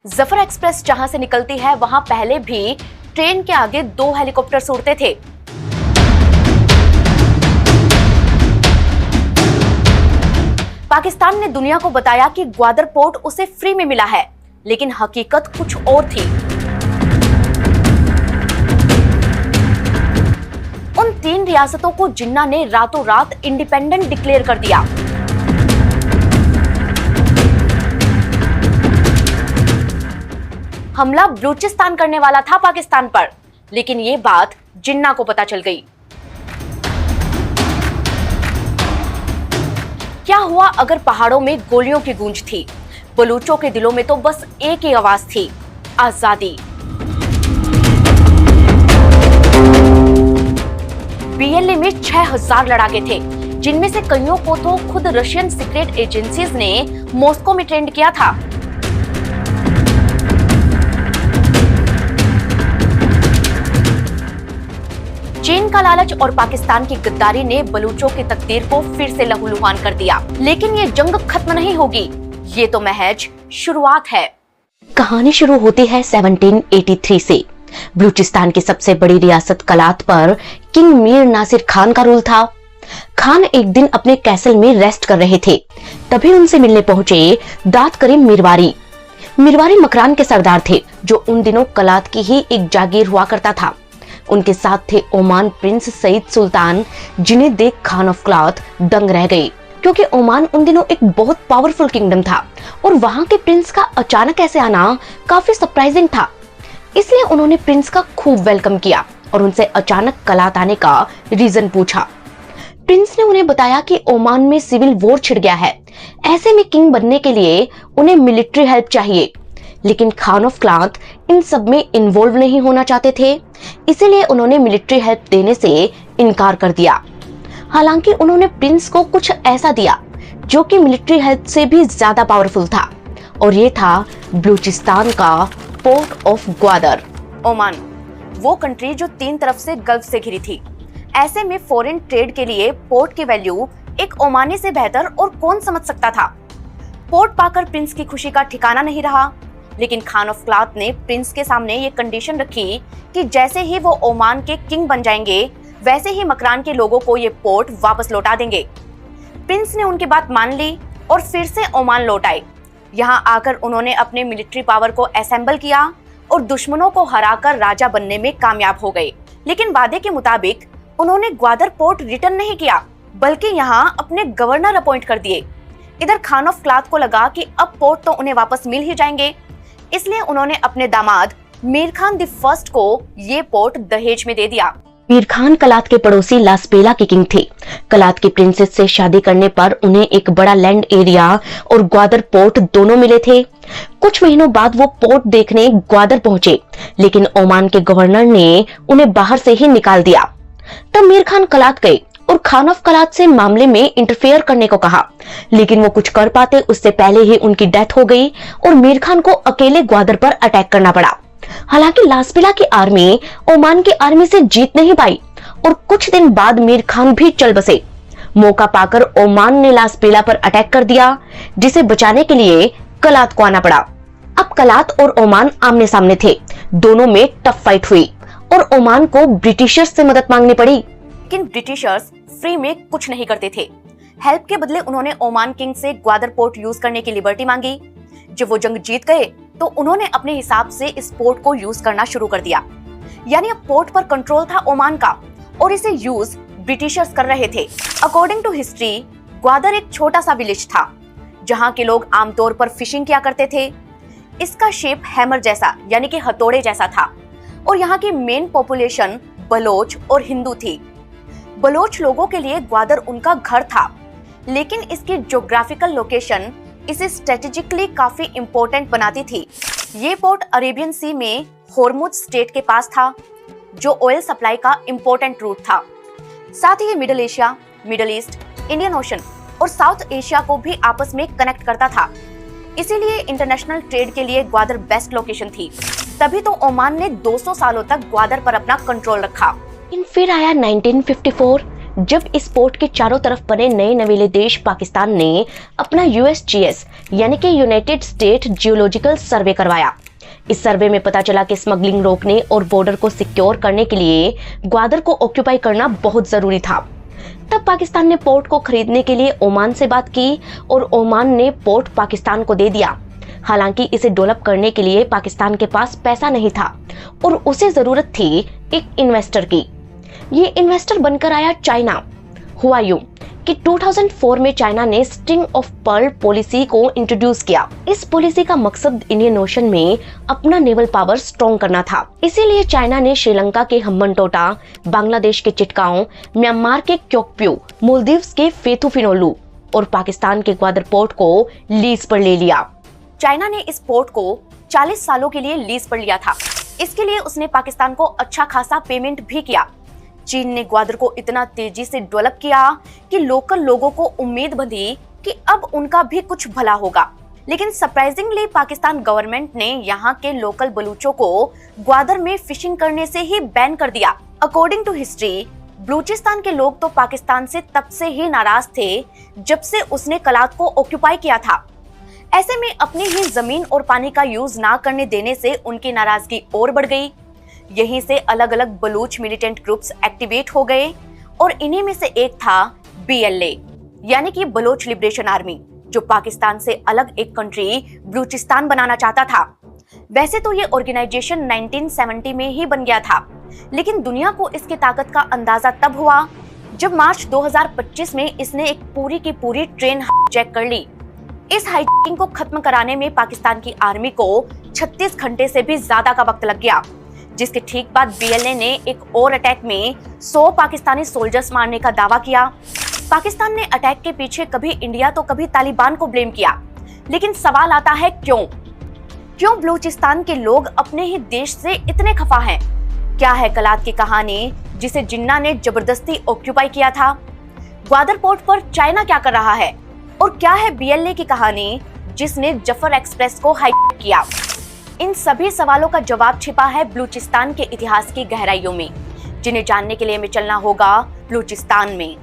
Zafar express जहां से निकलती है वहां पहले भी ट्रेन के आगे 2 हेलीकॉप्टर उड़ते थे। पाकिस्तान ने दुनिया को बताया कि ग्वादर पोर्ट उसे फ्री में मिला है, लेकिन हकीकत कुछ और थी। उन 3 रियासतों को जिन्ना ने रातों रात इंडिपेंडेंट डिक्लेयर कर दिया। हमला बलूचिस्तान करने वाला था पाकिस्तान पर, लेकिन ये बात जिन्ना को पता चल गई। क्या हुआ अगर पहाड़ों में गोलियों की गूंज थी? बलूचों के दिलों में तो बस एक ही आवाज थी, आजादी। बीएलए में 6000 लड़ाके थे, जिनमें से कईयों को तो खुद रशियन सीक्रेट एजेंसीज ने मॉस्को में ट्रेंड किया था। चीन का लालच और पाकिस्तान की गद्दारी ने बलूचों की तकदीर को फिर से लहूलुहान कर दिया। लेकिन ये जंग खत्म नहीं होगी, ये तो महज शुरुआत है। कहानी शुरू होती है 1783 से। बलूचिस्तान की सबसे बड़ी रियासत कलात पर किंग मीर नासिर खान का रूल था। खान एक दिन अपने कैसल में रेस्ट कर रहे थे, तभी उनसे मिलने पहुंचे दाद करीम मिरवारी। मिरवारी मकरान के सरदार थे, जो उन दिनों कलात की ही एक जागीर हुआ करता था। उनके साथ थे ओमान प्रिंस सईद सुल्तान, जिन्हें देख खान ऑफ क्लॉथ दंग रह गए, क्योंकि ओमान उन दिनों एक बहुत पावरफुल किंगडम था और वहां के प्रिंस का अचानक ऐसे आना काफी सरप्राइजिंग था। इसलिए उन्होंने प्रिंस का खूब वेलकम किया और उनसे अचानक कलात आने का रीजन पूछा। प्रिंस ने उन्हें बताया कि ओमान में सिविल वॉर छिड़ गया है, ऐसे में किंग बनने के लिए उन्हें मिलिट्री हेल्प चाहिए। लेकिन खान ऑफ क्लॉथ इन सब में इन्वॉल्व नहीं होना चाहते थे, इसीलिए उन्होंने मिलिट्री हेल्प देने से इनकार कर दिया। हालांकि उन्होंने प्रिंस को कुछ ऐसा दिया जो कि मिलिट्री हेल्प से भी ज्यादा पावरफुल था, और ये था बलूचिस्तान का पोर्ट ऑफ ग्वादर। ओमान, वो कंट्री जो 3 तरफ से गल्फ से घिरी थी। ऐसे में फॉरेन ट्रेड के लिए पोर्ट की वैल्यू एक ओमानी से बेहतर और कौन समझ सकता था। पोर्ट पाकर प्रिंस की खुशी का ठिकाना नहीं रहा, लेकिन खान ऑफ क्लॉथ ने प्रिंस के सामने ये कंडीशन रखी कि जैसे ही वो ओमान के किंग बन जाएंगे, वैसे ही मकरान के लोगों को ये पोर्ट वापस लौटा देंगे। प्रिंस ने उनकी बात मान ली और फिर से ओमान लौट आए। यहाँ आकर उन्होंने अपने मिलिट्री पावर को असेंबल किया और दुश्मनों को हराकर राजा बनने में कामयाब हो गए। लेकिन वादे के मुताबिक उन्होंने ग्वादर पोर्ट रिटर्न नहीं किया, बल्कि यहाँ अपने गवर्नर अपॉइंट कर दिए। इधर खान ऑफ क्लॉथ को लगा कि अब पोर्ट तो उन्हें वापस मिल ही जाएंगे, इसलिए उन्होंने अपने दामाद मीर खान द फर्स्ट को ये पोर्ट दहेज में दे दिया। मीर खान कलात के पड़ोसी लास्पेला के किंग थे। कलात की प्रिंसेस से शादी करने पर उन्हें एक बड़ा लैंड एरिया और ग्वादर पोर्ट दोनों मिले थे। कुछ महीनों बाद वो पोर्ट देखने ग्वादर पहुंचे, लेकिन ओमान के गवर्नर ने उन्हें बाहर से ही निकाल दिया। तब मीर खान कलात गए और खान ऑफ कलात से मामले में इंटरफेयर करने को कहा, लेकिन वो कुछ कर पाते उससे पहले ही उनकी डेथ हो गई और मीर खान को अकेले ग्वादर पर अटैक करना पड़ा। हालांकि लास्पेला की आर्मी ओमान की आर्मी से जीत नहीं पाई और कुछ दिन बाद मीर खान भी चल बसे। मौका पाकर ओमान ने लास्पेला पर अटैक कर दिया, जिसे बचाने के लिए कलात को आना पड़ा। अब कलात और ओमान आमने सामने थे, दोनों में टफ फाइट हुई और ओमान को ब्रिटिशर्स से मदद मांगनी पड़ी। लेकिन ब्रिटिशर्स फ्री में कुछ नहीं करते थे। हेल्प के बदले उन्होंने ओमान किंग से ग्वादर पोर्ट यूज करने की लिबर्टी मांगी। जब वो जंग जीत गए तो उन्होंने अपने हिसाब से इस पोर्ट को यूज करना शुरू कर दिया। यानी अब पोर्ट पर कंट्रोल था ओमान का और इसे यूज ब्रिटिशर्स कर रहे थे। अकॉर्डिंग टू हिस्ट्री, ग्वादर एक छोटा सा विलेज था, जहाँ के लोग आमतौर पर फिशिंग किया करते थे। इसका शेप हैमर जैसा यानी कि हथौड़े जैसा था और यहाँ की मेन पॉपुलेशन बलोच और हिंदू थी। बलोच लोगों के लिए ग्वादर उनका घर था, लेकिन इसकी ज्योग्राफिकल लोकेशन इसे स्ट्रेटेजिकली काफी इंपॉर्टेंट बनाती थी। ये पोर्ट अरेबियन सी में होर्मुज स्टेट के पास था, जो ऑयल सप्लाई का इंपॉर्टेंट रूट था। साथ ही ये middle Asia, middle east, Indian ocean और साउथ एशिया को भी आपस में कनेक्ट करता था। इसीलिए इंटरनेशनल ट्रेड के लिए ग्वादर बेस्ट लोकेशन थी। तभी तो ओमान ने 200 सालों तक ग्वादर पर अपना कंट्रोल रखा। फिर आया 1954, जब इस पोर्ट के चारों तरफ बने नए नवेले देश पाकिस्तान ने अपना USGS यानी कि यूनाइटेड स्टेट जियोलॉजिकल सर्वे करवाया। इस सर्वे में पता चला कि स्मगलिंग रोकने और बॉर्डर को सिक्योर करने के लिए ग्वादर को ऑक्यूपाई करना बहुत जरूरी था। तब पाकिस्तान ने पोर्ट को खरीदने के लिए ओमान से बात की और ओमान ने पोर्ट पाकिस्तान को दे दिया। हालांकि इसे डेवलप करने के लिए पाकिस्तान के पास पैसा नहीं था और उसे जरूरत थी एक इन्वेस्टर की। ये इन्वेस्टर बनकर आया चाइना। हुआ यूं कि 2004 में चाइना ने स्ट्रिंग ऑफ पर्ल पॉलिसी को इंट्रोड्यूस किया। इस पॉलिसी का मकसद इंडियन ओशन में अपना नेवल पावर स्ट्रॉन्ग करना था। इसीलिए चाइना ने श्रीलंका के हम्बनटोटा, बांग्लादेश के चिटगांव, म्यांमार के क्योक्प्यू, मालदीव्स के फेथुफिनोलू और पाकिस्तान के ग्वादर पोर्ट को लीज पर ले लिया। चाइना ने इस पोर्ट को 40 सालों के लिए लीज पर लिया था। इसके लिए उसने पाकिस्तान को अच्छा खासा पेमेंट भी किया। चीन ने ग्वादर को इतना तेजी से डेवलप किया कि लोकल लोगों को उम्मीद बंधी कि अब उनका भी कुछ भला होगा। लेकिन सरप्राइजिंगली पाकिस्तान गवर्नमेंट ने यहाँ के लोकल बलूचों को ग्वादर में फिशिंग करने से ही बैन कर दिया। अकॉर्डिंग टू हिस्ट्री, बलूचिस्तान के लोग तो पाकिस्तान से तब से ही नाराज थे जब से उसने कलात को ऑक्यूपाई किया था। ऐसे में अपनी ही जमीन और पानी का यूज ना करने देने से उनकी नाराजगी और बढ़ गई। यहीं से अलग अलग बलूच मिलिटेंट ग्रुप्स एक्टिवेट हो गए और इन्हीं में से एक था BLA यानी कि बलोच लिबरेशन आर्मी, जो पाकिस्तान से अलग एक कंट्री बलूचिस्तान बनाना चाहता था। वैसे तो ये ऑर्गेनाइजेशन 1970 में ही बन गया था, लेकिन दुनिया को इसकी ताकत का अंदाजा तब हुआ जब मार्च 2025 में इसने एक पूरी की पूरी ट्रेन हाईजैक कर ली। इस हाईजैकिंग को खत्म कराने में पाकिस्तान की आर्मी को 36 घंटे से भी ज्यादा का वक्त लग गया, जिसके ठीक बाद BLA ने एक और अटैक में 100 पाकिस्तानी सोल्जर्स मारने का दावा किया। पाकिस्तान ने अटैक के पीछे कभी इंडिया तो कभी तालिबान को ब्लेम किया, लेकिन सवाल आता है क्यों बलूचिस्तान के लोग अपने ही देश से इतने खफा हैं? क्या है कलात की कहानी जिसे जिन्ना ने जबरदस्ती ऑक्यूपाई किया था? ग्वादर पोर्ट पर चाइना क्या कर रहा है? और क्या है BLA की कहानी जिसने जफर एक्सप्रेस को हाईजैक किया? इन सभी सवालों का जवाब छिपा है बलूचिस्तान के इतिहास की गहराइयों में, जिन्हें जानने के लिए हमें चलना होगा बलूचिस्तान में।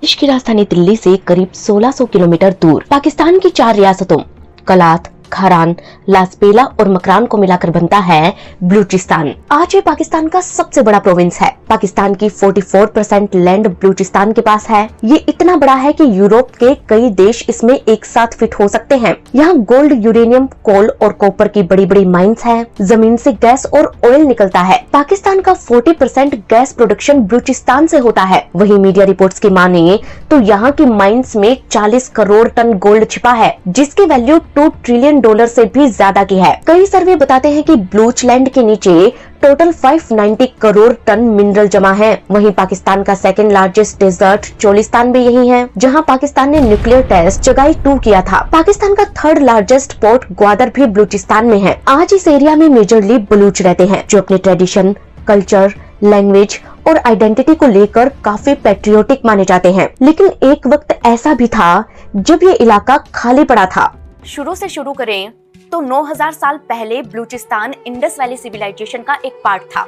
देश की राजधानी दिल्ली से करीब 1600 किलोमीटर दूर पाकिस्तान की 4 रियासतों कलात, खारान, लासबेला और मकरान को मिलाकर बनता है बलूचिस्तान। आज ये पाकिस्तान का सबसे बड़ा प्रोविंस है। पाकिस्तान की 44% लैंड बलूचिस्तान के पास है। ये इतना बड़ा है कि यूरोप के कई देश इसमें एक साथ फिट हो सकते हैं। यहाँ गोल्ड, यूरेनियम, कोल और कॉपर की बड़ी बड़ी माइंस है। जमीन से गैस और ऑयल निकलता है। पाकिस्तान का 40% गैस प्रोडक्शन बलूचिस्तान से होता है। वहीं मीडिया रिपोर्ट्स की माने तो यहाँ की माइंस में 40 करोड़ टन गोल्ड छिपा है, जिसकी वैल्यू $2 ट्रिलियन से भी ज्यादा की है। कई सर्वे बताते हैं कि बलूच लैंड के नीचे टोटल 590 करोड़ टन मिनरल जमा है। वहीं पाकिस्तान का सेकंड लार्जेस्ट डेजर्ट चोलिस्तान भी यही है, जहां पाकिस्तान ने न्यूक्लियर टेस्ट चगाई 2 किया था। पाकिस्तान का थर्ड लार्जेस्ट पोर्ट ग्वादर भी बलूचिस्तान में है। आज इस एरिया में मेजरली बलूच रहते हैं, जो अपने ट्रेडिशन, कल्चर, लैंग्वेज और आइडेंटिटी को लेकर काफी पैट्रियोटिक माने जाते हैं। लेकिन एक वक्त ऐसा भी था जब ये इलाका खाली पड़ा था। शुरू से शुरू करें तो 9000 साल पहले बलूचिस्तान इंडस वैली सिविलाइजेशन का एक पार्ट था।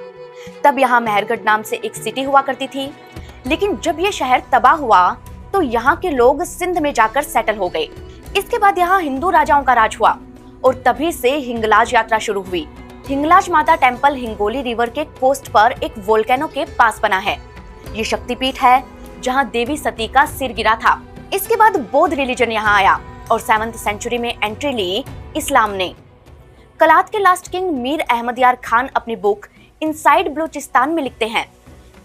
तब यहाँ मेहरगढ़ नाम से एक सिटी हुआ करती थी, लेकिन जब ये शहर तबाह हुआ तो यहाँ के लोग सिंध में जाकर सेटल हो गए। इसके बाद यहाँ हिंदू राजाओं का राज हुआ और तभी से हिंगलाज यात्रा शुरू हुई। हिंगलाज माता टेम्पल हिंगोली रिवर के कोस्ट पर एक वोल्केनो के पास बना है। ये शक्तिपीठ है जहाँ देवी सती का सिर गिरा था। इसके बाद बौद्ध रिलीजन यहाँ आया और 7th सेंचुरी में एंट्री ली इस्लाम ने। कलात के लास्ट किंग मीर अहमद यार खान अपनी बुक इनसाइड बलूचिस्तान में लिखते हैं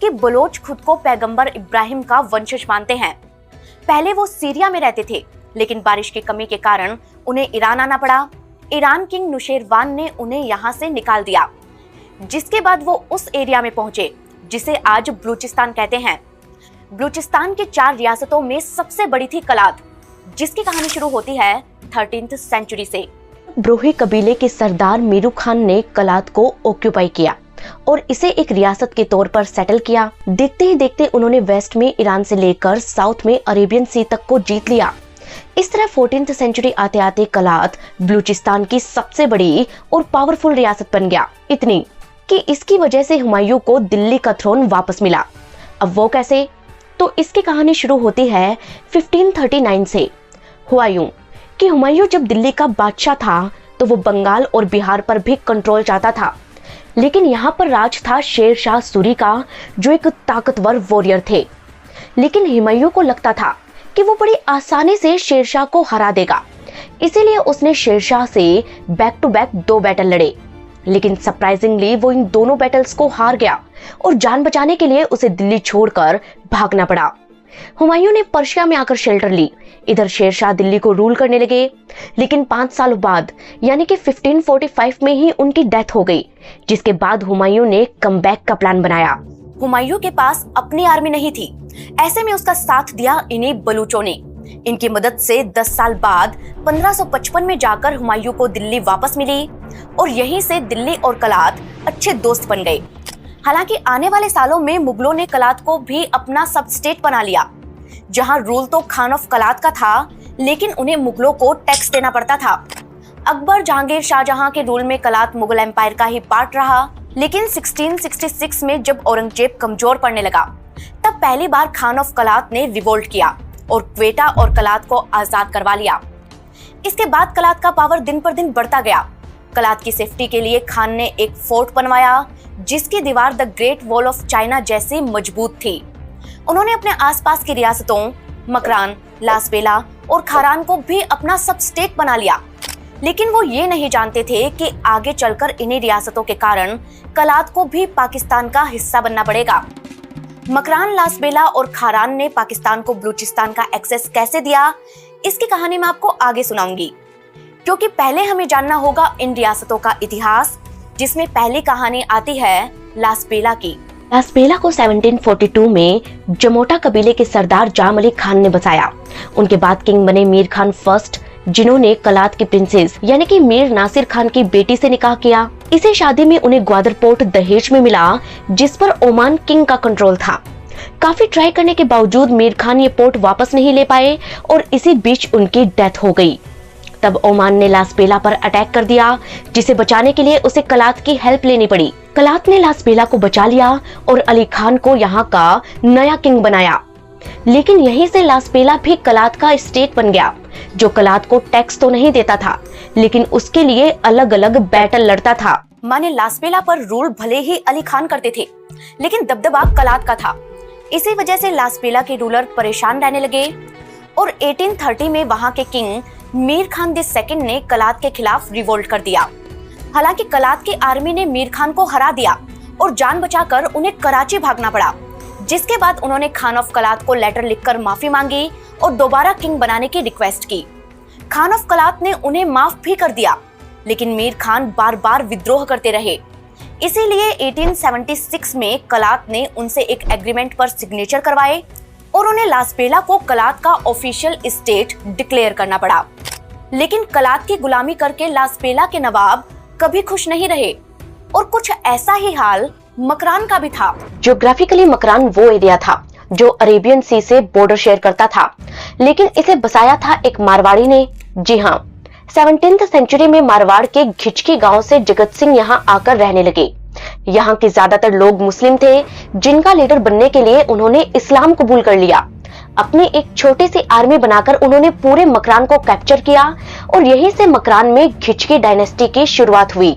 कि बलोच खुद को पैगंबर इब्राहिम का वंशज मानते हैं। पहले वो सीरिया में रहते थे, लेकिन बारिश की कमी के कारण उन्हें ईरान आना पड़ा। ईरान किंग नुशेरवान ने उन्हें यहाँ से निकाल दिया, जिसके बाद वो उस एरिया में पहुंचे जिसे आज बलूचिस्तान कहते हैं। बलूचिस्तान की 4 रियासतों में सबसे बड़ी थी कलात, जिसकी कहानी शुरू होती है 13th सेंचुरी से। ब्रोहे कबीले के सरदार मीरू खान ने कलात को ऑक्यूपाई किया और इसे एक रियासत के तौर पर सेटल किया। देखते ही देखते उन्होंने वेस्ट में ईरान से लेकर साउथ में अरेबियन सी तक को जीत लिया। इस तरह 14th सेंचुरी आते आते कलात बलूचिस्तान की सबसे बड़ी और पावरफुल रियासत बन गया, इतनी कि इसकी वजह से हुमायूं को दिल्ली का थ्रोन वापस मिला। अब वो कैसे? तो इसकी कहानी शुरू होती है 1539 से। हुआ यूं कि हुमायूं जब दिल्ली का बादशाह था तो वो बंगाल और बिहार पर भी कंट्रोल चाहता था, लेकिन यहाँ पर राज था शेर शाह सूरी का, जो एक ताकतवर वॉरियर थे। लेकिन हुमायूं को लगता था कि वो बड़ी आसानी से शेरशाह को हरा देगा, इसीलिए उसने शेरशाह से बैक टू बैक 2 बैटल लड़े। लेकिन सरप्राइजिंगली वो इन दोनों बैटल्स को हार गया और जान बचाने के लिए उसे दिल्ली छोड़कर भागना पड़ा। हुमायूं ने पर्शिया में आकर शेल्टर ली। इधर शेरशाह दिल्ली को रूल करने लगे, लेकिन 5 साल बाद यानी कि 1545 में ही उनकी डेथ हो गई, जिसके बाद हुमायूं ने कमबैक का प्लान बनाया। हुमायूं के पास अपनी आर्मी नहीं थी, ऐसे में उसका साथ दिया इन्हीं बलूचों ने। इनकी मदद से 10 साल बाद 1555 में जाकर हुमायूं को दिल्ली वापस मिली और यहीं से दिल्ली और कलात अच्छे दोस्त बन गए। हालांकि आने वाले सालों में मुगलों ने कलात को भी अपना सब स्टेट बना लिया, जहां रूल तो खान ऑफ कलात का था, लेकिन उन्हें मुगलों को टैक्स देना पड़ता था। अकबर, जहांगीर, शाहजहां के रूल में कलात मुगल एम्पायर का ही पार्ट रहा, लेकिन 1666 में जब औरंगजेब कमजोर पड़ने लगा, तब पहली बार खान ऑफ कलात ने रिवोल्ट किया और क्वेटा और कलात को आजाद करवा लिया। इसके बाद कलात का पावर दिन पर दिन बढ़ता गया। कलात की सेफ्टी के लिए खान ने एक फोर्ट बनवाया, जिसकी दीवार the great wall of China जैसी मजबूत थी। उन्होंने अपने आसपास की रियासतों मकरान, लासबेला और खारान को भी अपना सब स्टेट बना लिया। लेकिन वो ये नहीं जानते थे कि आगे चलकर इन्हीं रियासतों के कारण कलात को भी पाकिस्तान का हिस्सा बनना पड़ेगा। मकरान, लासबेला और खारान ने पाकिस्तान को बलूचिस्तान का एक्सेस कैसे दिया, इसकी कहानी मैं आपको आगे सुनाऊंगी, क्योंकि पहले हमें जानना होगा इन रियासतों का इतिहास, जिसमें पहली कहानी आती है लासबेला की। लासबेला को 1742 में जमोटा कबीले के सरदार जाम अली खान ने बसाया। उनके बाद किंग बने मीर खान फर्स्ट, जिन्होंने कलात की प्रिंसेस यानी कि मीर नासिर खान की बेटी से निकाह किया। इसी शादी में उन्हें ग्वादर पोर्ट दहेज में मिला, जिस पर ओमान किंग का कंट्रोल था। काफी ट्राई करने के बावजूद मीर खान ये पोर्ट वापस नहीं ले पाए और इसी बीच उनकी डेथ हो गई। तब ओमान ने लासबेला पर अटैक कर दिया, जिसे बचाने के लिए उसे कलात की हेल्प लेनी पड़ी। कलात ने लासबेला को बचा लिया और अली खान को यहाँ का नया किंग बनाया। लेकिन यहीं से लासबेला भी कलात का स्टेट बन गया, जो कलात को टैक्स तो नहीं देता था, लेकिन उसके लिए अलग अलग बैटल लड़ता था। माने लासबेला पर रूल भले ही अली खान करते थे, लेकिन दबदबा कलात का था। इसी वजह से लासबेला के रूलर परेशान रहने लगे और 1830 में वहां के किंग मीर खान II ने कलात के खिलाफ रिवोल्ट कर दिया। हालांकि कलात की आर्मी ने मीर खान को हरा दिया और जान बचाकर उन्हें कराची भागना पड़ा, जिसके बाद उन्होंने खान ऑफ कलात को लेटर लिखकर माफी मांगी और दोबारा किंग बनाने की रिक्वेस्ट की। खान ऑफ कलात ने उन्हें माफ भी कर दिया, लेकिन मीर खान बार बार विद्रोह करते रहे। इसीलिए 1876 में कलात ने उनसे एक एग्रीमेंट पर सिग्नेचर करवाए और उन्हें लासबेला को कलात का ऑफिशियल स्टेट डिक्लेयर करना पड़ा। लेकिन कलात की गुलामी करके लासबेला के नवाब कभी खुश नहीं रहे और कुछ ऐसा ही हाल मकरान का भी था। ज्योग्राफिकली मकरान वो एरिया था जो अरेबियन सी से बॉर्डर शेयर करता था, लेकिन इसे बसाया था एक मारवाड़ी ने। जी हाँ, 17th सेंचुरी में मारवाड़ के घिचकी गांव से जगत सिंह यहाँ आकर रहने लगे। यहाँ के ज्यादातर लोग मुस्लिम थे, जिनका लीडर बनने के लिए उन्होंने इस्लाम कबूल कर लिया। अपनी एक छोटी सी आर्मी बनाकर उन्होंने पूरे मकरान को कैप्चर किया और यहीं से मकरान में घिचकी डायनेस्टी की शुरुआत हुई।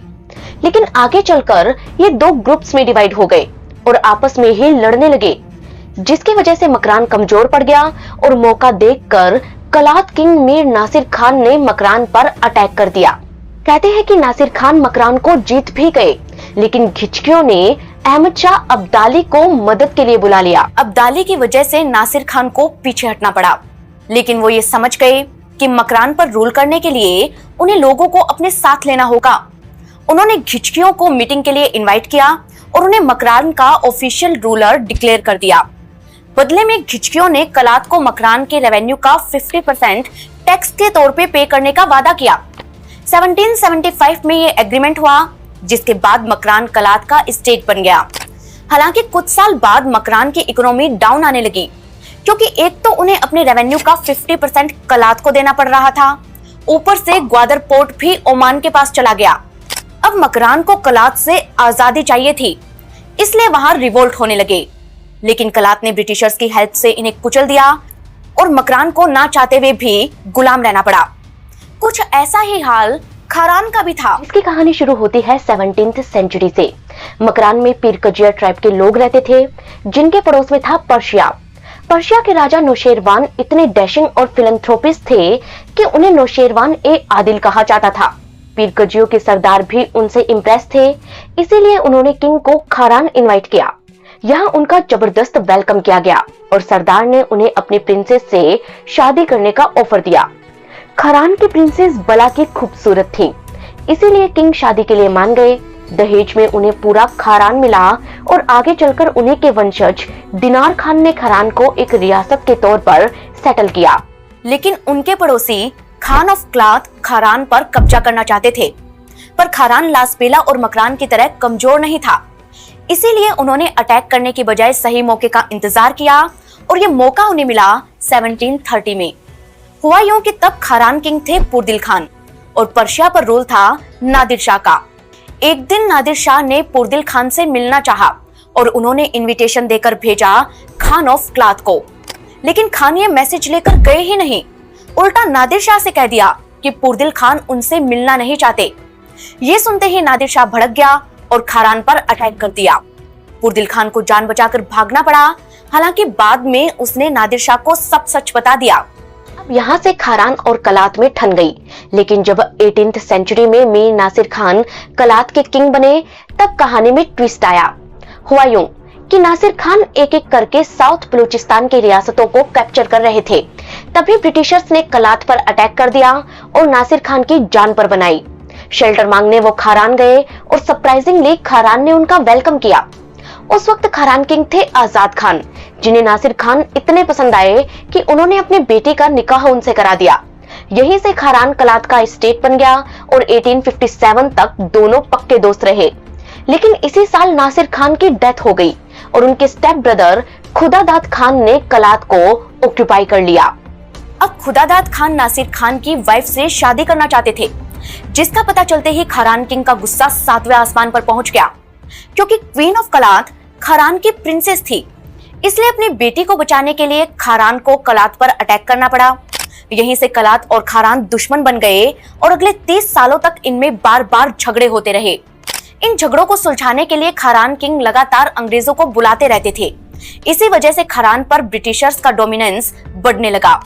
लेकिन आगे चलकर ये 2 ग्रुप्स में डिवाइड हो गए और आपस में ही लड़ने लगे, जिसकी वजह से मकरान कमजोर पड़ गया और मौका देखकर कलात किंग मीर नासिर खान ने मकरान पर अटैक कर दिया। कहते हैं कि नासिर खान मकरान को जीत भी गए, लेकिन घिचकियों ने अहमद शाह अब्दाली को मदद के लिए बुला लिया। अब्दाली की वजह से नासिर खान को पीछे हटना पड़ा, लेकिन वो ये समझ गए कि मकरान पर रूल करने के लिए उन्हें लोगों को अपने साथ लेना होगा। उन्होंने घिचकियों को मीटिंग के लिए इनवाइट किया और उन्हें मकरान का ऑफिशियल रूलर डिक्लेयर कर दिया। बदले में घिचकियों ने कलात को मकरान के रेवेन्यू का 50% टैक्स के तौर पे करने का वादा किया। 1775 में ये एग्रीमेंट हुआ, जिसके बाद मकरान कलात का स्टेट बन गया। हालांकि कुछ साल बाद मकरान की इकोनॉमी डाउन आने लगी, क्योंकि एक तो उन्हें अपने रेवेन्यू का 50% कलात को देना पड़ रहा था, ऊपर से ग्वादर पोर्ट भी ओमान के पास चला गया। अब मकरान को कलात से आजादी चाहिए थी, इसलिए वहां रिवोल्ट होने लगे। लेकिन कलात ने ब्रिटिशर्स की हेल्प से इन्हें कुचल दिया और मकरान को ना चाहते हुए भी गुलाम रहना पड़ा। कुछ ऐसा ही हाल खारान का भी था। इसकी कहानी शुरू होती है 17th सेंचुरी से। मकरान में पीर कजिया ट्राइब के लोग रहते थे, जिनके पड़ोस में था पर्शिया। पर्शिया के राजा नौशेरवान इतने डैशिंग और फिलैंथ्रोपिस्ट थे कि उन्हें नौशेरवान ए आदिल कहा जाता था। पीर कजियों के सरदार भी उनसे इम्प्रेस थे, इसीलिए उन्होंने किंग को खारान इनवाइट किया। यहाँ उनका जबरदस्त वेलकम किया गया और सरदार ने उन्हें अपनी प्रिंसेस से शादी करने का ऑफर दिया। खारान की प्रिंसेस बला की खूबसूरत थी, इसीलिए किंग शादी के लिए मान गए। दहेज में उन्हें पूरा खारान मिला और आगे चलकर उन्हीं के वंशज दिनार खान ने खारान को एक रियासत के तौर पर सेटल किया। लेकिन उनके पड़ोसी खान ऑफ क्लात खारान पर कब्जा करना चाहते थे, पर खारान लासबेला और मकरान की तरह कमजोर नहीं था, इसीलिए उन्होंने अटैक करने की बजाय सही मौके का इंतजार किया और ये मौका उन्हें मिला 1730 में। हुआ यूं कि तब खारान किंग थे पुरदिल खान और पर्शिया पर रूल था नादिर शाह का। एक दिन नादिर शाह ने पुरदिल खान से मिलना चाहा और उन्होंने इनविटेशन देकर भेजा खान ऑफ क्लात को, लेकिन खान ये मैसेज लेकर गए ही नहीं, उल्टा नादिर शाह से कह दिया कि पुरदिल खान उनसे मिलना नहीं चाहते। ये सुनते ही नादिर शाह भड़क गया और खारान पर अटैक कर दिया। पुरदिल खान को जान बचाकर भागना पड़ा, हालांकि बाद में उसने नादिर शाह को सब सच बता दिया। यहाँ से खारान और कलात में ठन गई, लेकिन जब 18th सेंचुरी में मीर नासिर खान कलात के किंग बने, तब कहानी में ट्विस्ट आया। हुआ यूं कि नासिर खान एक एक करके साउथ बलूचिस्तान की रियासतों को कैप्चर कर रहे थे। तभी ब्रिटिशर्स ने कलात पर अटैक कर दिया और नासिर खान की जान पर बनाई। शेल्टर मांगने वो खारान गए और सरप्राइजिंगली खारान ने उनका वेलकम किया। उस वक्त खारान किंग थे आजाद खान, जिन्हें नासिर खान इतने पसंद आए कि उन्होंने अपने बेटे का निकाह उनसे करा दिया। यहीं से खारान कलात का स्टेट बन गया और 1857 तक दोनों पक्के दोस्त रहे। लेकिन इसी साल नासिर खान की डेथ हो गई और उनके स्टेप ब्रदर खुदादाद खान ने कलात को ऑक्यूपाई कर लिया। अब खुदादाद खान नासिर खान की वाइफ से शादी करना चाहते थे, जिसका पता चलते ही खारान किंग का गुस्सा 7वें आसमान पर पहुंच गया। क्योंकि क्वीन ऑफ कलात खारान की प्रिंसेस थी, इसलिए अपनी बेटी को बचाने के लिए खारान को कलात पर अटैक करना पड़ा। यहीं से कलात और खारान दुश्मन बन गए और अगले 30 सालों तक इनमें बार बार झगड़े होते रहे। इन झगड़ों को सुलझाने के लिए खारान किंग लगातार अंग्रेजों को बुलाते रहते थे। इसी वजह से खारान पर ब्रिटिशर्स का डोमिनेंस बढ़ने लगा।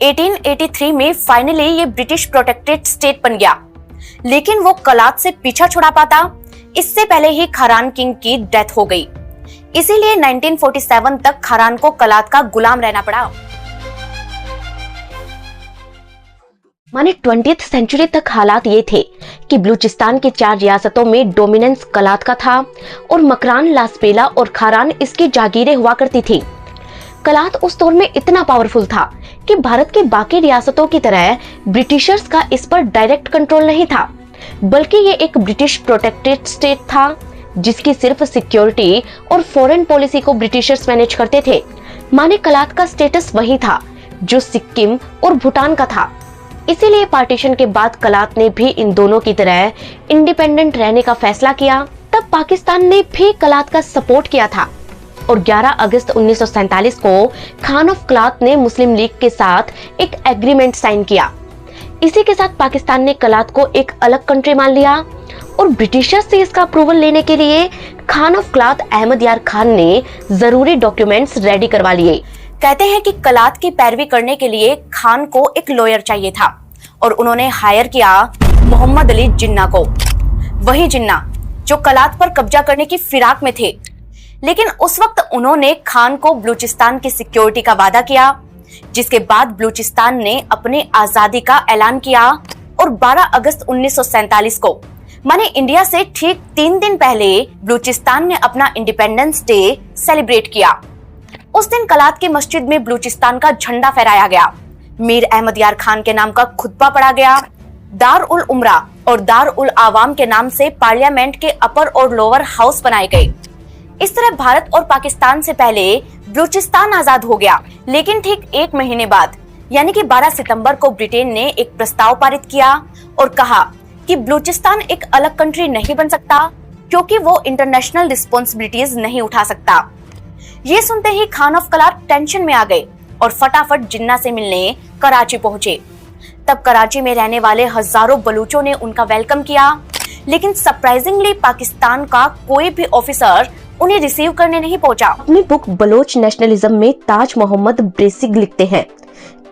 1883 में फाइनली ये ब्रिटिश प्रोटेक्टेड स्टेट बन गया, लेकिन वो कलात से पीछा छुड़ा पाता, इससे पहले ही खारान किंग की डेथ हो गई। इसीलिए 1947 तक खारान को कलात का गुलाम रहना पड़ा। माने 20th सेंचुरी तक हालात ये थे कि बलूचिस्तान की 4 रियासतों में डोमिनेंस कलात का था और मकरान, लासबेला और खारान इसकी जागीरें हुआ करती थी। कलात उस दौर में इतना पावरफुल था कि भारत की बाकी रियासतों की तरह ब्रिटिशर्स का इस पर डायरेक्ट कंट्रोल नहीं था, बल्कि ये एक ब्रिटिश प्रोटेक्टेड स्टेट था, जिसकी सिर्फ सिक्योरिटी और फॉरेन पॉलिसी को ब्रिटिशर्स मैनेज करते थे। माने कलात का स्टेटस वही था जो सिक्किम और भूटान का था। इसीलिए पार्टीशन के बाद कलात ने भी इन दोनों की तरह इंडिपेंडेंट रहने का फैसला किया। तब पाकिस्तान ने भी कलात का सपोर्ट किया था और 11 अगस्त 1947 को खान ऑफ क्लात ने मुस्लिम लीग के साथ एक एग्रीमेंट साइन किया। इसी के साथ पाकिस्तान ने कलात को एक अलग कंट्री मान लिया और ब्रिटिशर्स से इसका अप्रूवल लेने के लिए खान ऑफ क्लात अहमद यार खान ने जरूरी डॉक्यूमेंट्स रेडी करवा लिए। कहते हैं कि कलात की पैरवी करने के लिए खान को एक लॉयर चाहिए था और उन्होंने हायर किया मोहम्मद अली जिन्ना को, वही जिन्ना जो कलात पर कब्जा करने की फिराक में थे। लेकिन उस वक्त उन्होंने खान को बलूचिस्तान की सिक्योरिटी का वादा किया, जिसके बाद बलूचिस्तान ने अपनी आजादी का ऐलान किया और 12 अगस्त 1947 को माने इंडिया से ठीक 3 दिन पहले बलूचिस्तान ने अपना इंडिपेंडेंस डे सेलिब्रेट किया। उस दिन कलात की मस्जिद में बलूचिस्तान का झंडा फहराया गया, मीर अहमद यार खान के नाम का खुतबा पढ़ा गया, दार उल उमरा और दार उल आवाम के नाम से पार्लियामेंट के अपर और लोअर हाउस बनाए गए। इस तरह भारत और पाकिस्तान से पहले बलूचिस्तान आजाद हो गया। लेकिन ठीक 1 महीने बाद यानी कि 12 सितंबर को ब्रिटेन ने एक प्रस्ताव पारित किया और कहा कि बलूचिस्तान एक अलग कंट्री नहीं बन सकता क्योंकि वो इंटरनेशनल रिस्पॉन्सिबिलिटीज नहीं उठा सकता। ये सुनते ही खान ऑफ कलात टेंशन में आ गए और फटाफट जिन्ना से मिलने कराची पहुंचे। तब कराची में रहने वाले हजारों बलूचों ने उनका वेलकम किया, लेकिन सरप्राइजिंगली पाकिस्तान का कोई भी ऑफिसर उन्हें रिसीव करने नहीं पहुंचा। अपनी बुक बलोच नेशनलिज्म में ताज मोहम्मद ब्रेसिग लिखते हैं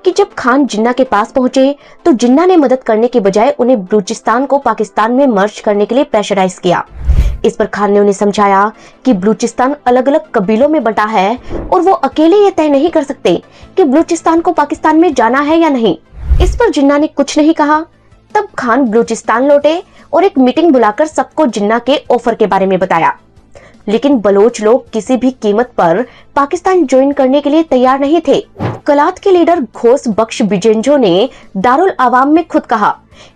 कि जब खान जिन्ना के पास पहुंचे तो जिन्ना ने मदद करने के बजाय उन्हें बलूचिस्तान को पाकिस्तान में मर्ज करने के लिए प्रेशराइज किया। इस पर खान ने उन्हें समझाया कि बलूचिस्तान अलग अलग कबीलों में बंटा है और वो अकेले ये तय नहीं कर सकते कि बलूचिस्तान को पाकिस्तान में जाना है या नहीं। इस पर जिन्ना ने कुछ नहीं कहा। तब खान बलूचिस्तान लौटे और एक मीटिंग बुलाकर सबको जिन्ना के ऑफर के बारे में बताया, लेकिन बलोच लोग किसी भी कीमत पर पाकिस्तान ज्वाइन करने के लिए तैयार नहीं थे। कलात के लीडर घोष बख्श बिजेंजो ने दारुल आवाम में खुद कहा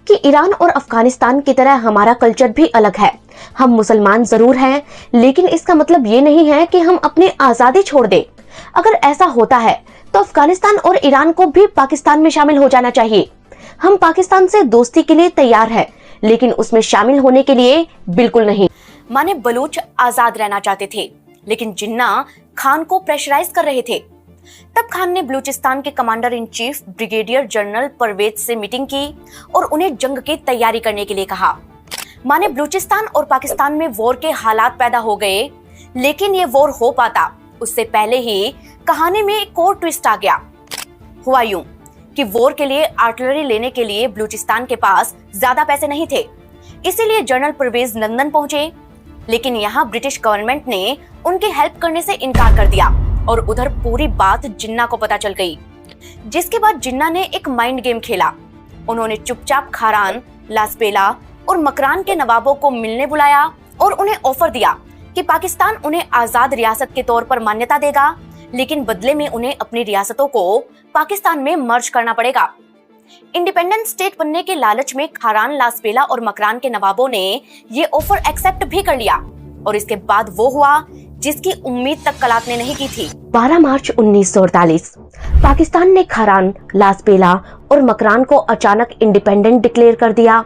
कि ईरान और अफगानिस्तान की तरह हमारा कल्चर भी अलग है। हम मुसलमान जरूर हैं, लेकिन इसका मतलब ये नहीं है कि हम अपनी आजादी छोड़ दें। अगर ऐसा होता है तो अफगानिस्तान और ईरान को भी पाकिस्तान में शामिल हो जाना चाहिए। हम पाकिस्तान से दोस्ती के लिए तैयार हैं, लेकिन उसमें शामिल होने के लिए बिल्कुल नहीं। माने बलूच आजाद रहना चाहते थे, लेकिन जिन्ना खान को प्रेशराइज कर रहे थे। तब खान ने बलूचिस्तान के commander in chief brigadier general Parvez से मीटिंग की और उन्हें जंग की तैयारी करने के लिए कहा। माने बलूचिस्तान और पाकिस्तान में वॉर के हालात पैदा हो गए, लेकिन ये वॉर हो पाता उससे पहले ही कहानी में एक और ट्विस्ट आ गया। हुआ यूं कि वॉर के लिए आर्टिलरी लेने के लिए बलूचिस्तान के पास ज्यादा पैसे नहीं थे, इसीलिए जनरल परवेज लंदन पहुंचे। लेकिन यहाँ ब्रिटिश गवर्नमेंट ने उनकी हेल्प करने से इनकार कर दिया और उधर पूरी बात जिन्ना को पता चल गई, जिसके बाद जिन्ना ने एक माइंड गेम खेला। उन्होंने चुपचाप खारान, लासपेला और मकरान के नवाबों को मिलने बुलाया और उन्हें ऑफर दिया कि पाकिस्तान उन्हें आजाद रियासत के तौर पर मान्यता देगा, लेकिन बदले में उन्हें अपनी रियासतों को पाकिस्तान में मर्ज करना पड़ेगा। इंडिपेंडेंट स्टेट बनने के लालच में खारान, लासपेला और मकरान के नवाबों ने ये ऑफर एक्सेप्ट भी कर लिया और इसके बाद वो हुआ जिसकी उम्मीद तक कलात ने नहीं की थी। 12 मार्च 1948 पाकिस्तान ने खारान, लासपेला और मकरान को अचानक इंडिपेंडेंट डिक्लेयर कर दिया।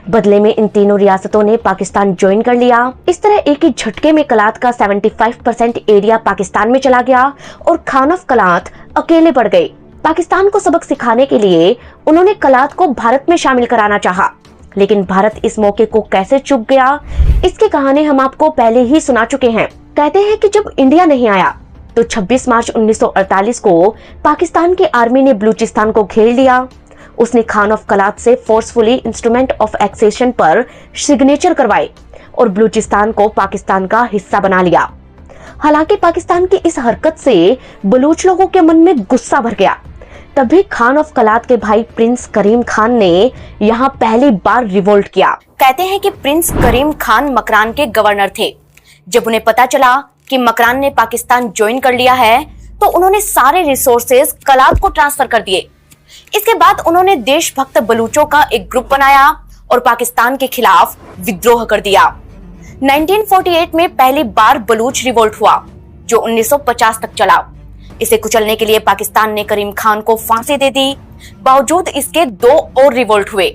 बदले में इन तीनों रियासतों ने पाकिस्तान ज्वाइन कर लिया। इस तरह एक ही झटके में कलात का 75% एरिया पाकिस्तान में चला गया और खान ऑफ कलात अकेले पड़ गए। पाकिस्तान को सबक सिखाने के लिए उन्होंने कलात को भारत में शामिल कराना चाहा, लेकिन भारत इस मौके को कैसे चूक गया, इसकी कहानी हम आपको पहले ही सुना चुके हैं। कहते हैं कि जब इंडिया नहीं आया तो 26 मार्च 1948 को पाकिस्तान की आर्मी ने बलूचिस्तान को घेर लिया। उसने खान ऑफ कलात से फोर्सफुली इंस्ट्रूमेंट ऑफ एक्सेशन पर सिग्नेचर करवाए और बलूचिस्तान को पाकिस्तान का हिस्सा बना लिया। हालांकि पाकिस्तान की इस हरकत से बलूच लोगों के मन में गुस्सा भर गया। तभी खान ऑफ कलात के भाई प्रिंस करीम खान ने यहाँ पहली बार रिवोल्ट किया। कहते हैं कि प्रिंस करीम खान मकरान के गवर्नर थे। जब उन्हें पता चला कि मकरान ने पाकिस्तान ज्वाइन कर लिया है तो उन्होंने सारे रिसोर्सेज कलात को ट्रांसफर कर दिए। इसके बाद उन्होंने देशभक्त बलूचों का एक ग्रुप बनाया और पाकिस्तान के खिलाफ विद्रोह कर दिया। 1948 में पहली बार बलूच रिवोल्ट हुआ जो 1950 तक चला। इसे कुचलने के लिए पाकिस्तान ने करीम खान को फांसी दे दी। बावजूद इसके 2 और रिवोल्ट हुए,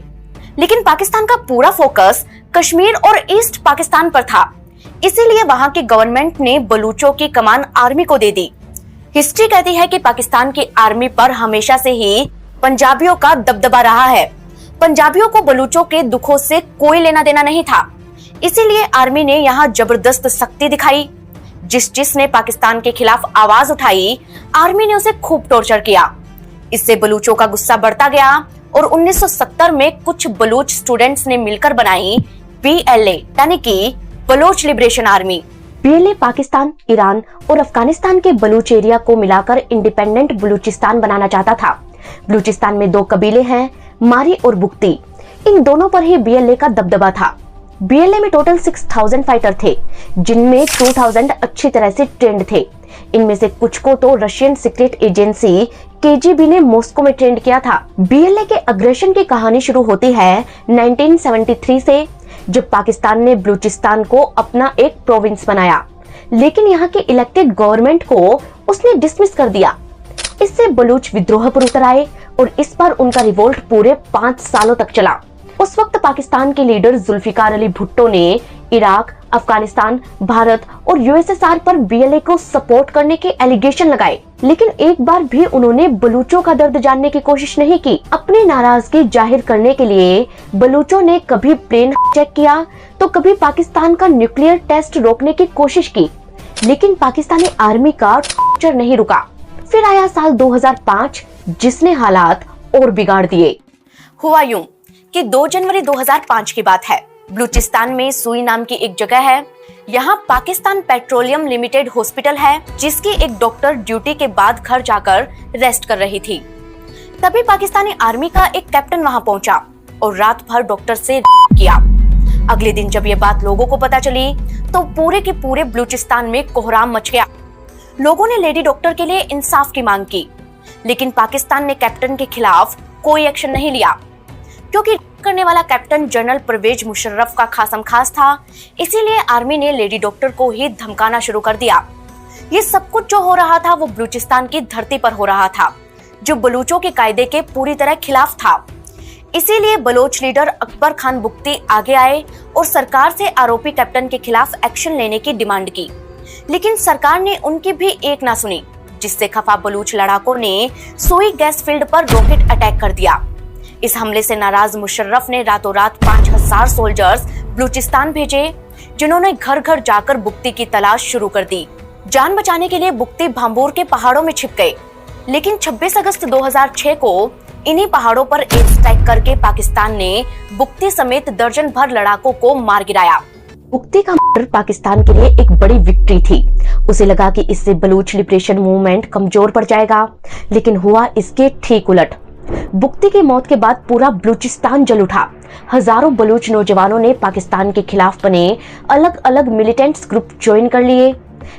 लेकिन पाकिस्तान का पूरा फोकस कश्मीर और ईस्ट पाकिस्तान पर था। इसीलिए वहां की गवर्नमेंट ने बलूचों की कमान आर्मी को दे दी। हिस्ट्री कहती है कि पाकिस्तान की आर्मी पर हमेशा से ही पंजाबियों का दबदबा रहा है। पंजाबियों को बलूचों के दुखों से कोई लेना देना नहीं था, इसीलिए आर्मी ने यहाँ जबरदस्त सख्ती दिखाई। जिसने पाकिस्तान के खिलाफ आवाज उठाई, आर्मी ने उसे खूब टॉर्चर किया। इससे बलूचों का गुस्सा बढ़ता गया और 1970 में कुछ बलूच स्टूडेंट्स ने मिलकर बनाई BLA यानी कि Baloch liberation army. BLA Pakistan, Iran और अफगानिस्तान के बलूच एरिया को मिलाकर इंडिपेंडेंट बलूचिस्तान बनाना चाहता था। बलूचिस्तान में 2 कबीले हैं, मारी और बुख्ती। इन दोनों पर ही BLA का दबदबा था। BLA में टोटल 6000 फाइटर थे, जिनमें 2000 अच्छी तरह से ट्रेंड थे। इनमें से कुछ को तो रशियन सीक्रेट एजेंसी KGB ने मॉस्को में ट्रेंड किया था। BLA के अग्रेशन की कहानी शुरू होती है 1973 से, जब पाकिस्तान ने बलूचिस्तान को अपना एक प्रोविंस बनाया। लेकिन यहाँ के इलेक्टेड गवर्नमेंट को उसने डिसमिस कर दिया। इससे बलूच विद्रोह पर उतर आए और इस पर उनका रिवोल्ट पूरे 5 सालों तक चला। उस वक्त पाकिस्तान के लीडर जुल्फिकार अली भुट्टो ने इराक, अफगानिस्तान, भारत और यूएसएसआर पर बीएलए को सपोर्ट करने के एलिगेशन लगाए, लेकिन एक बार भी उन्होंने बलूचों का दर्द जानने की कोशिश नहीं की। अपनी नाराजगी जाहिर करने के लिए बलूचों ने कभी प्लेन चेक किया तो कभी पाकिस्तान का न्यूक्लियर टेस्ट रोकने की कोशिश की, लेकिन पाकिस्तानी आर्मी का टॉर्चर नहीं रुका। फिर आया साल 2005, जिसने हालात और बिगाड़ दिए। हुआ यूं कि 2 जनवरी 2005 की बात है। बलूचिस्तान में सुई नाम की एक जगह है। यहाँ पाकिस्तान पेट्रोलियम लिमिटेड हॉस्पिटल है, जिसकी एक डॉक्टर ड्यूटी के बाद घर जाकर रेस्ट कर रही थी। तभी पाकिस्तानी आर्मी का एक कैप्टन वहाँ पहुँचा और रात भर डॉक्टर से किया। अगले दिन जब ये बात लोगों को पता चली तो पूरे के पूरे बलूचिस्तान में कोहराम मच गया। लोगों ने लेडी डॉक्टर के लिए इंसाफ की मांग की, लेकिन पाकिस्तान ने कैप्टन के खिलाफ कोई एक्शन नहीं लिया, क्योंकि करने वाला कैप्टन जनरल परवेज मुशर्रफ का खासम खास था। इसीलिए आर्मी ने लेडी डॉक्टर को ही धमकाना शुरू कर दिया। ये सब कुछ जो हो रहा था वो बलूचिस्तान की धरती पर हो रहा था, जो बलूचों के कायदे के पूरी तरह खिलाफ था। इसीलिए बलोच लीडर अकबर खान बुख्ती आगे आए और सरकार से आरोपी कैप्टन के खिलाफ एक्शन लेने की डिमांड की, लेकिन सरकार ने उनकी भी एक ना सुनी, जिससे खफा बलूच लड़ाकों ने सोई गैस फील्ड पर रॉकेट अटैक कर दिया। इस हमले से नाराज मुशर्रफ ने रातों रात 5000 सोल्जर्स बलूचिस्तान भेजे, जिन्होंने घर घर जाकर बुख्ती की तलाश शुरू कर दी। जान बचाने के लिए बुख्ती भांबूर के पहाड़ों में छिप गए, लेकिन 26 अगस्त 2006 को इन्हीं पहाड़ों पर एयर स्ट्राइक करके पाकिस्तान ने बुख्ती समेत दर्जन भर लड़ाकों को मार गिराया। बुख्ती का मर्डर पाकिस्तान के लिए एक बड़ी विक्ट्री थी। उसे लगा कि इससे बलूच लिबरेशन मूवमेंट कमजोर पड़ जाएगा, लेकिन हुआ इसके ठीक उलट। बुख्ती की मौत के बाद पूरा बलूचिस्तान जल उठा। हजारों बलूच नौजवानों ने पाकिस्तान के खिलाफ बने अलग अलग मिलिटेंट्स ग्रुप ज्वाइन कर लिए।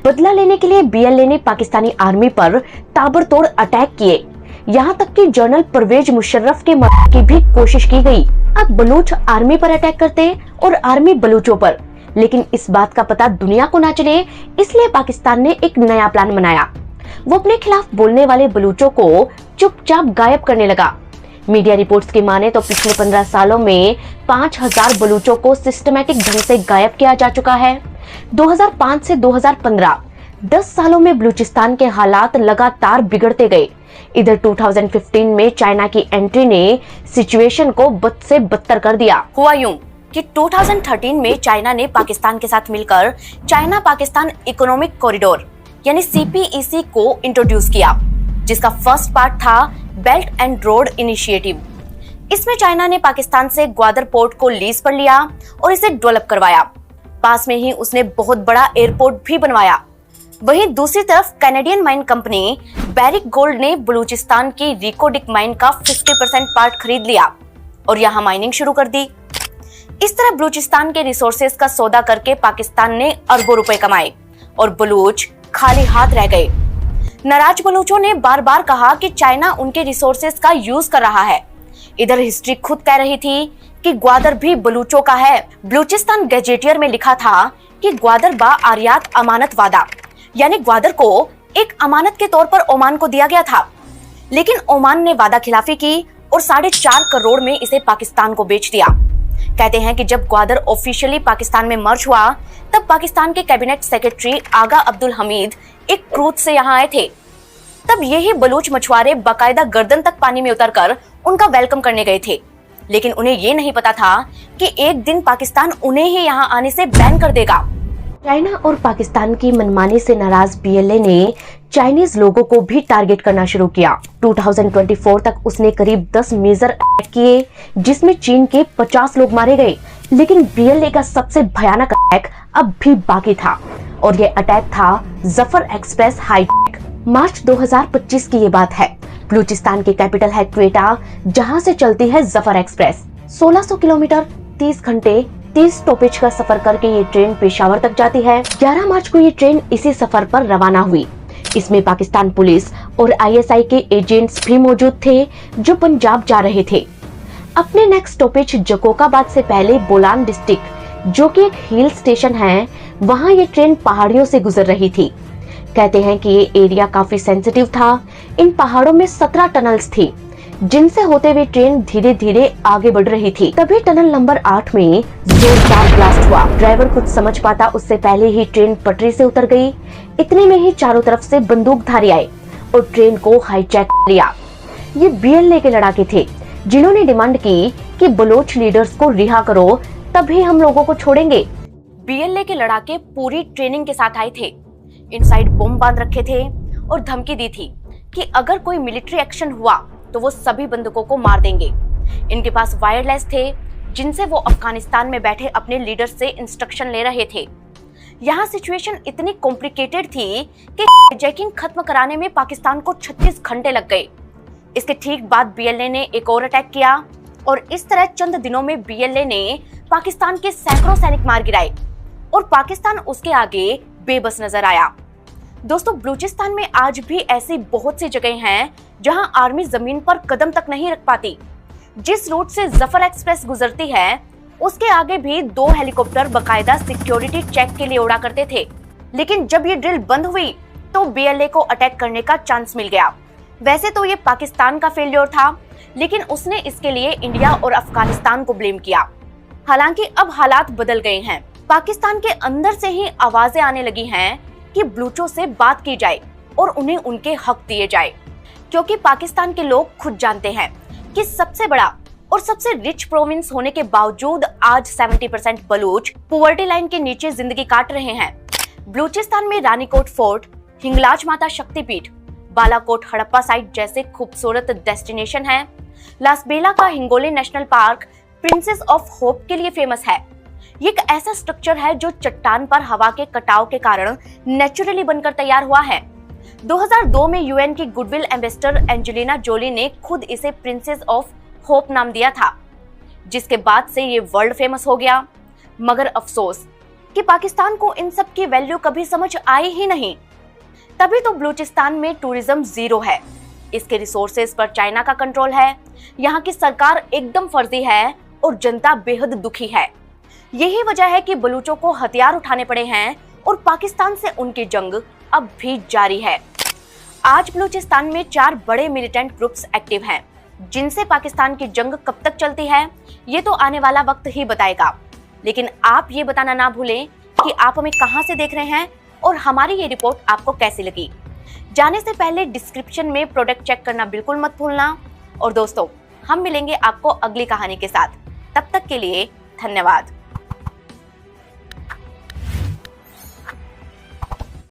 बदला लेने के लिए बीएलए ने पाकिस्तानी आर्मी पर ताबड़तोड़ अटैक किए। यहाँ तक कि जनरल परवेज मुशर्रफ के मरने की भी कोशिश की गई। अब बलूच आर्मी पर अटैक करते और आर्मी बलूचों पर, लेकिन इस बात का पता दुनिया को ना चले, इसलिए पाकिस्तान ने एक नया प्लान बनाया। वो अपने खिलाफ बोलने वाले बलूचों को चुपचाप गायब करने लगा। मीडिया रिपोर्ट्स की माने तो पिछले 15 सालों में 5000 बलूचों को सिस्टमैटिक ढंग से गायब किया जा चुका है। 2005 से 2015 10 सालों में बलूचिस्तान के हालात लगातार बिगड़ते गए। इधर 2015 में चाइना की एंट्री ने सिचुएशन को बद से बदतर कर दिया। हुआ यूं कि 2013 में चाइना ने पाकिस्तान के साथ मिलकर चाइना पाकिस्तान इकोनॉमिक कॉरिडोर यानी सीपीईसी को इंट्रोड्यूस किया, जिसका फर्स्ट पार्ट था बेल्ट एंड रोड इनिशिएटिव। इसमें चाइना ने पाकिस्तान से ग्वादर पोर्ट को लीज पर लिया और इसे डेवलप करवाया। पास में ही उसने बहुत बड़ा एयरपोर्ट भी बनवाया। वहीं दूसरी तरफ Canadian mine company Barrick Gold ने बलूचिस्तान की रिकोडिक माइन का 50% पार्ट खरीद लिया और यहाँ माइनिंग शुरू कर दी। इस तरह बलूचिस्तान के रिसोर्सेज का सौदा करके पाकिस्तान ने अरबों रुपए कमाए और बलूच खाली हाथ रह गए। नाराज बलूचों ने बार बार कहा कि चाइना उनके रिसोर्सेज का यूज कर रहा है। इधर हिस्ट्री खुद कह रही थी कि ग्वादर भी बलूचों का है। बलूचिस्तान गैजेटियर में लिखा था कि ग्वादर बा आरियात अमानत वादा, यानी ग्वादर को एक अमानत के तौर पर ओमान को दिया गया था, लेकिन ओमान ने वादा खिलाफी की और 4.5 करोड़ में इसे पाकिस्तान को बेच दिया। कहते हैं कि जब ग्वादर ऑफिशियली पाकिस्तान में मर्ज हुआ, तब पाकिस्तान के कैबिनेट सेक्रेटरी आगा अब्दुल हमीद एक क्रूज से यहाँ आए थे। तब यही बलूच मछुआरे बाकायदा गर्दन तक पानी में उतरकर उनका वेलकम करने गए थे, लेकिन उन्हें ये नहीं पता था कि एक दिन पाकिस्तान उन्हें ही यहाँ आने से बैन कर देगा। चाइना और पाकिस्तान की मनमानी से नाराज बीएलए ने चाइनीज लोगों को भी टारगेट करना शुरू किया। 2024 तक उसने करीब 10 मेजर अटैक किए, जिसमें चीन के 50 लोग मारे गए। लेकिन बीएलए का सबसे भयानक अटैक अब भी बाकी था और ये अटैक था जफर एक्सप्रेस हाईटेक। मार्च 2025 की ये बात है। बलूचिस्तान की कैपिटल है क्वेटा, जहां से चलती है जफर एक्सप्रेस। 1600 किलोमीटर 30 घंटे 30 स्टॉपेज का सफर करके ये ट्रेन पेशावर तक जाती है। 11 मार्च को ये ट्रेन इसी सफर पर रवाना हुई। इसमें पाकिस्तान पुलिस और आईएसआई के एजेंट्स भी मौजूद थे, जो पंजाब जा रहे थे। अपने नेक्स्ट स्टॉपेज जकोकाबाद से पहले बोलान डिस्ट्रिक्ट, जो कि एक हिल स्टेशन है, वहां ये ट्रेन पहाड़ियों से गुजर रही थी। कहते हैं कि ये एरिया काफी सेंसिटिव था। इन पहाड़ों में 17 टनल्स थी जिनसे होते हुए ट्रेन धीरे धीरे आगे बढ़ रही थी। तभी टनल नंबर 8 में जोरदार ब्लास्ट हुआ। ड्राइवर कुछ समझ पाता उससे पहले ही ट्रेन पटरी से उतर गई। इतने में ही चारों तरफ से बंदूकधारी आए और ट्रेन को हाईजैक कर लिया। ये बीएलए के लड़ाके थे जिन्होंने डिमांड की कि बलोच लीडर्स को रिहा करो तभी हम लोगों को छोड़ेंगे। बीएलए के लड़ाके पूरी ट्रेनिंग के साथ आए थे। इनसाइड बम बांध रखे थे और धमकी दी थी कि अगर कोई मिलिट्री एक्शन हुआ तो वो सभी बंदूकों को मार देंगे। इनके पास वायरलेस थे जिनसे वो अफगानिस्तान में बैठे अपने लीडर से इंस्ट्रक्शन ले रहे थे। यहाँ सिचुएशन इतनी कॉम्प्लिकेटेड थी कि जैकिंग खत्म कराने में पाकिस्तान को 36 घंटे लग गए। इसके ठीक बाद बीएलए ने एक और अटैक किया और इस तरह चंद दिनों में बीएलए ने पाकिस्तान के सैकड़ों सैनिक मार गिराए और पाकिस्तान उसके आगे बेबस नजर आया। दोस्तों, बलूचिस्तान में आज भी ऐसी बहुत सी जगह हैं जहां आर्मी जमीन पर कदम तक नहीं रख पाती। जिस रूट से जफर एक्सप्रेस गुजरती है उसके आगे भी 2 हेलीकॉप्टर बकायदा सिक्योरिटी चेक के लिए उड़ा करते थे। लेकिन जब ये ड्रिल बंद हुई तो बीएलए को अटैक करने का चांस मिल गया। वैसे तो ये पाकिस्तान का फेलियर था, लेकिन उसने इसके लिए इंडिया और अफगानिस्तान को ब्लेम किया। हालांकि अब हालात बदल गए हैं। पाकिस्तान के अंदर से ही आवाजें आने लगी हैं कि बलूचों से बात की जाए और उन्हें उनके हक दिए जाए, क्योंकि पाकिस्तान के लोग खुद जानते हैं कि सबसे बड़ा और सबसे रिच प्रोविंस होने के बावजूद आज 70% बलूच पॉवर्टी लाइन के नीचे जिंदगी काट रहे हैं। बलूचिस्तान में रानीकोट फोर्ट, हिंगलाज माता शक्तिपीठ, बालाकोट हड़प्पा साइट जैसे खूबसूरत डेस्टिनेशन हैं। लासबेला का Hingoli national park princess of hope के लिए फेमस है। ये एक ऐसा स्ट्रक्चर है जो चट्टान पर हवा के कटाव के कारण नेचुरली बनकर तैयार हुआ है। 2002 में यूएन की गुडविल एम्बेसडर एंजेलिना जोली ने खुद इसे प्रिंसेस ऑफ होप नाम दिया था, जिसके बाद से ये वर्ल्ड फेमस हो गया। मगर अफसोस कि पाकिस्तान को इन सब की वैल्यू कभी समझ आई ही नहीं। तभी तो बलूचिस्तान में टूरिज्म जीरो है। इसके रिसोर्सेज पर चाइना का कंट्रोल है। यहाँ की सरकार एकदम फर्जी है और जनता बेहद दुखी है। यही वजह है कि बलूचों को हथियार उठाने पड़े हैं और पाकिस्तान से उनकी जंग अब भी जारी है। आज बलूचिस्तान में 4 बड़े मिलिटेंट ग्रुप्स एक्टिव हैं, जिनसे पाकिस्तान की जंग कब तक चलती है ये तो आने वाला वक्त ही बताएगा। लेकिन आप ये बताना ना भूलें कि आप हमें कहां से देख रहे हैं और हमारी ये रिपोर्ट आपको कैसी लगी। जाने से पहले डिस्क्रिप्शन में प्रोडक्ट चेक करना बिल्कुल मत भूलना। और दोस्तों, हम मिलेंगे आपको अगली कहानी के साथ। तब तक के लिए धन्यवाद।